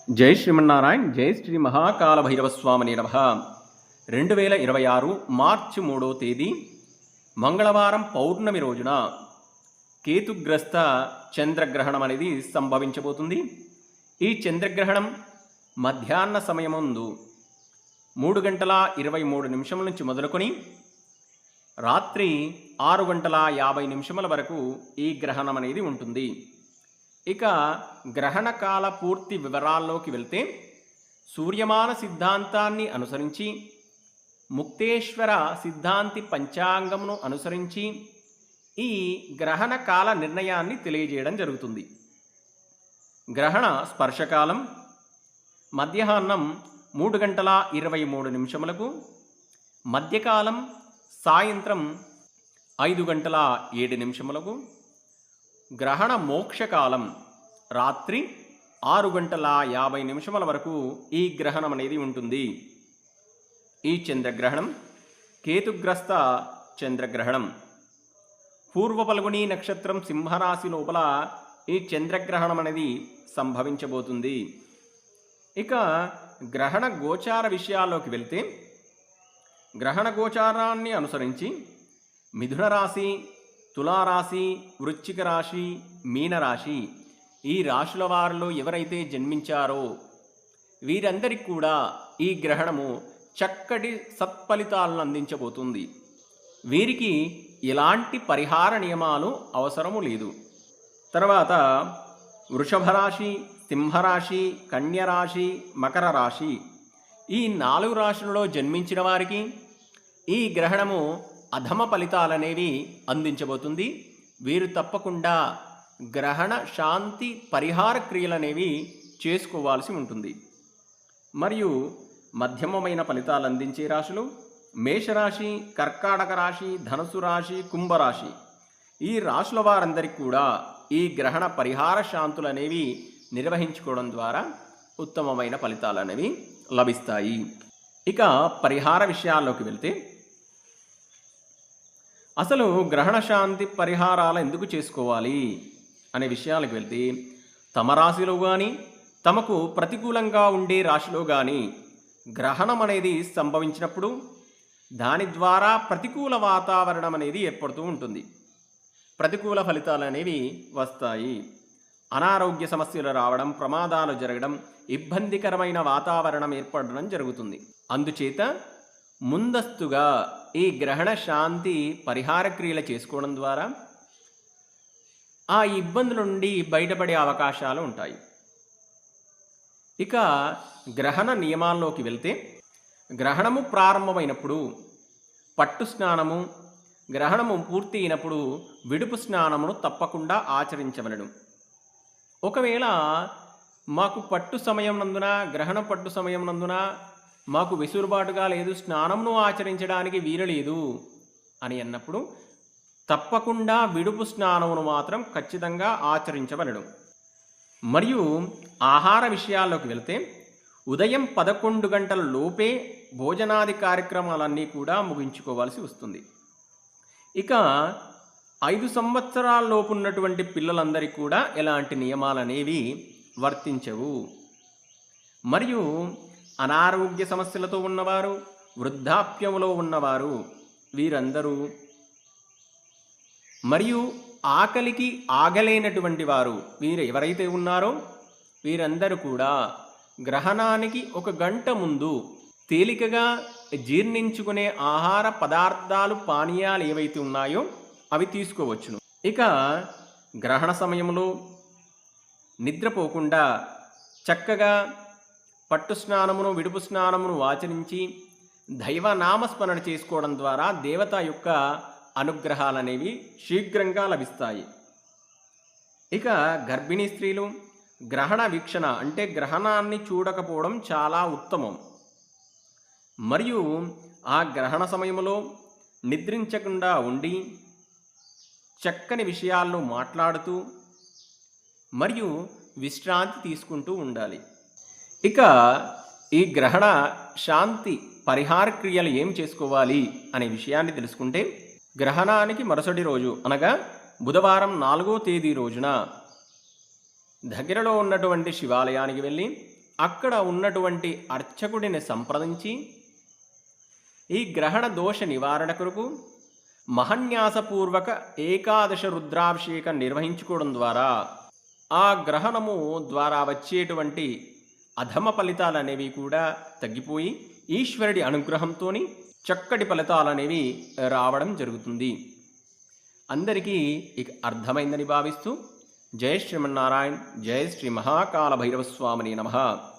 జై శ్రీమన్నారాయణ. జై శ్రీ మహాకాల భైరవ స్వామిని నమః. 2026 మార్చి 3వ తేదీ మంగళవారం పౌర్ణమి రోజున కేతుగ్రస్త చంద్రగ్రహణం అనేది సంభవించబోతుంది. ఈ చంద్రగ్రహణం మధ్యాహ్న సమయముందు 3:23 నుంచి మొదలుకొని రాత్రి 6:50 వరకు ఈ గ్రహణం అనేది ఉంటుంది. ఇక గ్రహణ కాల పూర్తి వివరాల్లోకి వెళ్తే, సూర్యమాన సిద్ధాంతాన్ని అనుసరించి ముక్తేశ్వర సిద్ధాంతి పంచాంగమును అనుసరించి ఈ గ్రహణ కాల నిర్ణయాన్ని తెలియజేయడం జరుగుతుంది. గ్రహణ స్పర్శకాలం మధ్యాహ్నం 3:23 మధ్యకాలం సాయంత్రం 5:07 గ్రహణ మోక్షకాలం రాత్రి 6:50 వరకు ఈ గ్రహణం అనేది ఉంటుంది. ఈ చంద్రగ్రహణం కేతుగ్రస్త చంద్రగ్రహణం. పూర్వ పల్గుని నక్షత్రం సింహరాశి లోపల ఈ చంద్రగ్రహణం అనేది సంభవించబోతుంది. ఇక గ్రహణ గోచార విషయాల్లోకి వెళ్తే, గ్రహణ గోచారాన్ని అనుసరించి మిథున రాశి, తులారాశి, వృశ్చిక రాశి, మీనరాశి ఈ రాశుల వారిలో ఎవరైతే జన్మించారో వీరందరికీ కూడా ఈ గ్రహణము చక్కటి సత్ఫలితాలను అందించబోతుంది. వీరికి ఎలాంటి పరిహార నియమాలు అవసరము లేదు. తర్వాత వృషభ రాశి, సింహరాశి, కన్యరాశి, మకర రాశి ఈ 4 రాశులలో జన్మించిన వారికి ఈ గ్రహణము అధమ ఫలితాలనేవి అందించబోతుంది. వీరు తప్పకుండా గ్రహణ శాంతి పరిహార క్రియలనేవి చేసుకోవాల్సి ఉంటుంది. మరియు మధ్యమమైన ఫలితాలు అందించే రాశులు మేషరాశి, కర్కాటక రాశి, ధనుసు రాశి, కుంభరాశి ఈ రాశుల వారందరికీ కూడా ఈ గ్రహణ పరిహార శాంతులు అనేవి నిర్వహించుకోవడం ద్వారా ఉత్తమమైన ఫలితాలు అనేవి లభిస్తాయి. ఇక పరిహార విషయాల్లోకి వెళ్తే, అసలు గ్రహణ శాంతి పరిహారాలు ఎందుకు చేసుకోవాలి అనే విషయాలకు వెళ్తే, తమ రాశిలో కానీ తమకు ప్రతికూలంగా ఉండే రాశిలో కానీ గ్రహణం అనేది సంభవించినప్పుడు దాని ద్వారా ప్రతికూల వాతావరణం అనేది ఏర్పడుతూ ఉంటుంది. ప్రతికూల ఫలితాలు అనేవి వస్తాయి. అనారోగ్య సమస్యలు రావడం, ప్రమాదాలు జరగడం, ఇబ్బందికరమైన వాతావరణం ఏర్పడడం జరుగుతుంది. అందుచేత ముందస్తుగా ఈ గ్రహణ శాంతి పరిహార క్రియలు చేసుకోవడం ద్వారా ఆ ఇబ్బందుల నుండి బయటపడే అవకాశాలు ఉంటాయి. ఇక గ్రహణ నియమాల్లోకి వెళ్తే, గ్రహణము ప్రారంభమైనప్పుడు పట్టు స్నానము, గ్రహణము పూర్తి అయినప్పుడు విడుపు స్నానమును తప్పకుండా ఆచరించవలెను. ఒకవేళ మాకు పట్టు సమయం నందున, గ్రహణ పట్టు సమయం నందున మాకు వెసులుబాటుగా లేదు, స్నానమును ఆచరించడానికి వీరలేదు అని అన్నప్పుడు తప్పకుండా విడుపు స్నానమును మాత్రం ఖచ్చితంగా ఆచరించవలెను. మరియు ఆహార విషయాల్లోకి వెళ్తే, ఉదయం 11 గంటల లోపే భోజనాది కార్యక్రమాలన్నీ కూడా ముగించుకోవాల్సి వస్తుంది. ఇక 5 సంవత్సరాల లోపు ఉన్నటువంటి పిల్లలందరికీ కూడా ఎలాంటి నియమాలనేవి వర్తించవు. మరియు అనారోగ్య సమస్యలతో ఉన్నవారు, వృద్ధాప్యంలో ఉన్నవారు వీరందరూ, మరియు ఆకలికి ఆగలేనటువంటి వారు వీరు ఎవరైతే ఉన్నారో వీరందరూ కూడా గ్రహణానికి 1 గంట ముందు తేలికగా జీర్ణించుకునే ఆహార పదార్థాలు, పానీయాలు ఏవైతే ఉన్నాయో అవి తీసుకోవచ్చును. ఇక గ్రహణ సమయంలో నిద్రపోకుండా చక్కగా పట్టు స్నానమును, విడుపు స్నానమును ఆచరించి దైవనామస్మరణ చేసుకోవడం ద్వారా దేవత యొక్క అనుగ్రహాలనేవి శీఘ్రంగా లభిస్తాయి. ఇక గర్భిణీ స్త్రీలు గ్రహణ వీక్షణ అంటే గ్రహణాన్ని చూడకపోవడం చాలా ఉత్తమం. మరియు ఆ గ్రహణ సమయంలో నిద్రించకుండా ఉండి చక్కని విషయాలను మాట్లాడుతూ మరియు విశ్రాంతి తీసుకుంటూ ఉండాలి. ఇక ఈ గ్రహణ శాంతి పరిహార క్రియలు ఏం చేసుకోవాలి అనే విషయాన్ని తెలుసుకుంటే, గ్రహణానికి మరుసటి రోజు అనగా బుధవారం 4వ తేదీ రోజున దగ్గరలో ఉన్నటువంటి శివాలయానికి వెళ్ళి అక్కడ ఉన్నటువంటి అర్చకుడిని సంప్రదించి ఈ గ్రహణ దోష నివారణ కొరకు మహన్యాసపూర్వక ఏకాదశ రుద్రాభిషేకం నిర్వహించుకోవడం ద్వారా ఆ గ్రహణము ద్వారా వచ్చేటువంటి అధమ ఫలితాలు అనేవి కూడా తగ్గిపోయి ఈశ్వరుడి అనుగ్రహంతో చక్కటి ఫలితాలు అనేవి రావడం జరుగుతుంది. అందరికీ ఇక అర్థమైందని భావిస్తూ జై శ్రీమన్నారాయణ, జై శ్రీ మహాకాల భైరవ స్వామిని నమః.